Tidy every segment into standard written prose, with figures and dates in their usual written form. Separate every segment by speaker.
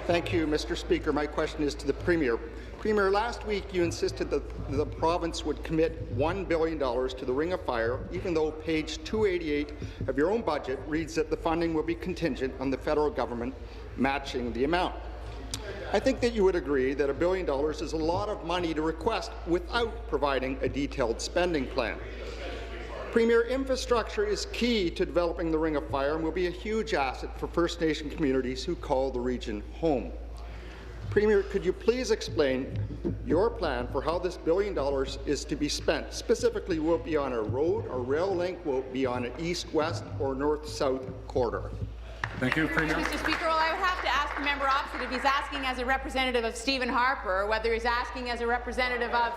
Speaker 1: Thank you, Mr. Speaker. My question is to the Premier. Premier, last week you insisted that the province would commit $1 billion to the Ring of Fire, even though page 288 of your own budget reads that the funding will be contingent on the federal government matching the amount. I think that you would agree that $1 billion is a lot of money to request without providing a detailed spending plan. Premier, infrastructure is key to developing the Ring of Fire and will be a huge asset for First Nation communities who call the region home. Premier, could you please explain your plan for how this $1 billion is to be spent? Specifically, will it be on a road or rail link? Will it be on an east-west or north-south corridor?
Speaker 2: Thank you, Premier.
Speaker 3: Mr. Speaker, well, I would have to ask the member opposite if he's asking as a representative of Stephen Harper, or whether he's asking as a representative of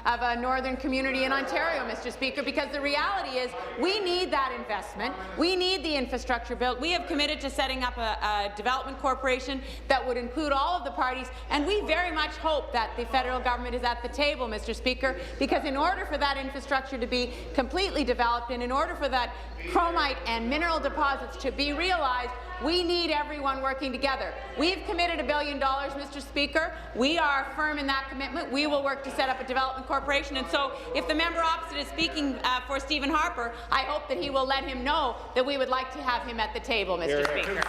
Speaker 3: a northern community in Ontario, Mr. Speaker, because the reality is we need that investment. We need the infrastructure built. We have committed to setting up a development corporation that would include all of the parties, and we very much hope that the federal government is at the table, Mr. Speaker, because in order for that infrastructure to be completely developed and in order for that chromite and mineral deposits to be realized, we need everyone working together. We've committed $1 billion, Mr. Speaker. We are firm in that commitment. We will work to set up a development corporation. And so if the member opposite is speaking for Stephen Harper, I hope that he will let him know that we would like to have him at the table, Mr. Speaker.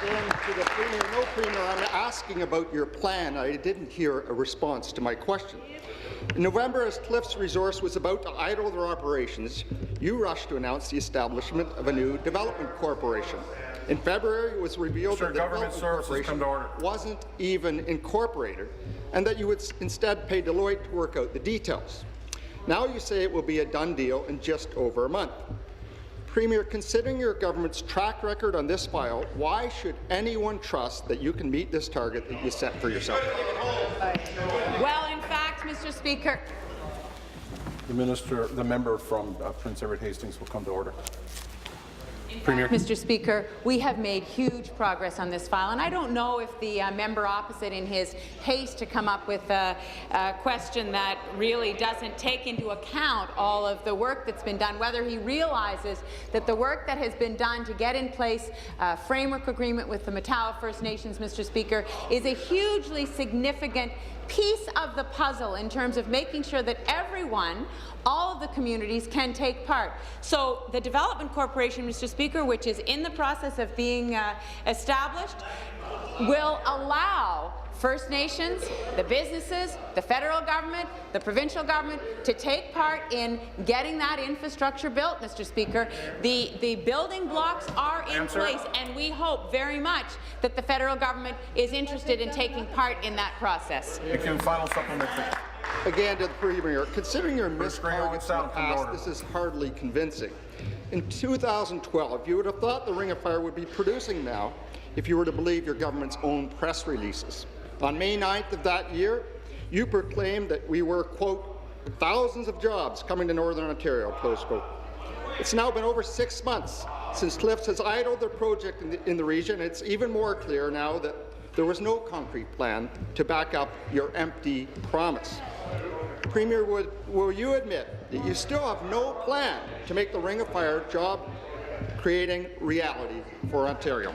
Speaker 1: Again, to the Premier, no, Premier, I'm asking about your plan. I didn't hear a response to my question. In November, as Cliffs Resource was about to idle their operations, you rushed to announce the establishment of a new development corporation. In February, it was revealed that the development corporation wasn't even incorporated and that you would instead pay Deloitte to work out the details. Now you say it will be a done deal in just over a month. Premier, considering your government's track record on this file, why should anyone trust that you can meet this target that you set for yourself?
Speaker 3: Well, in fact, Mr. Speaker,
Speaker 2: The member from Prince Edward Hastings will come to order. Premier.
Speaker 3: Mr. Speaker, we have made huge progress on this file, and I don't know if the member opposite, in his haste to come up with a question that really doesn't take into account all of the work that's been done, whether he realizes that the work that has been done to get in place a framework agreement with the Matawa First Nations, Mr. Speaker, is a hugely significant piece of the puzzle in terms of making sure that everyone, all of the communities, can take part. So the Development Corporation, Mr. Speaker, which is in the process of being established, will allow First Nations, the businesses, the federal government, the provincial government to take part in getting that infrastructure built, Mr. Speaker. The building blocks are in place, and we hope very much that the federal government is interested in taking part in that process.
Speaker 2: Thank you. Final supplementary.
Speaker 1: Again, to the Premier, considering your missed targets in the past, this is hardly convincing. In 2012, you would have thought the Ring of Fire would be producing now if you were to believe your government's own press releases. On May 9th of that year, you proclaimed that we were, quote, thousands of jobs coming to Northern Ontario, close quote. It's now been over 6 months since Cliffs has idled their project in the region. It's even more clear now that there was no concrete plan to back up your empty promise. Premier, will you admit that you still have no plan to make the Ring of Fire job creating reality for Ontario?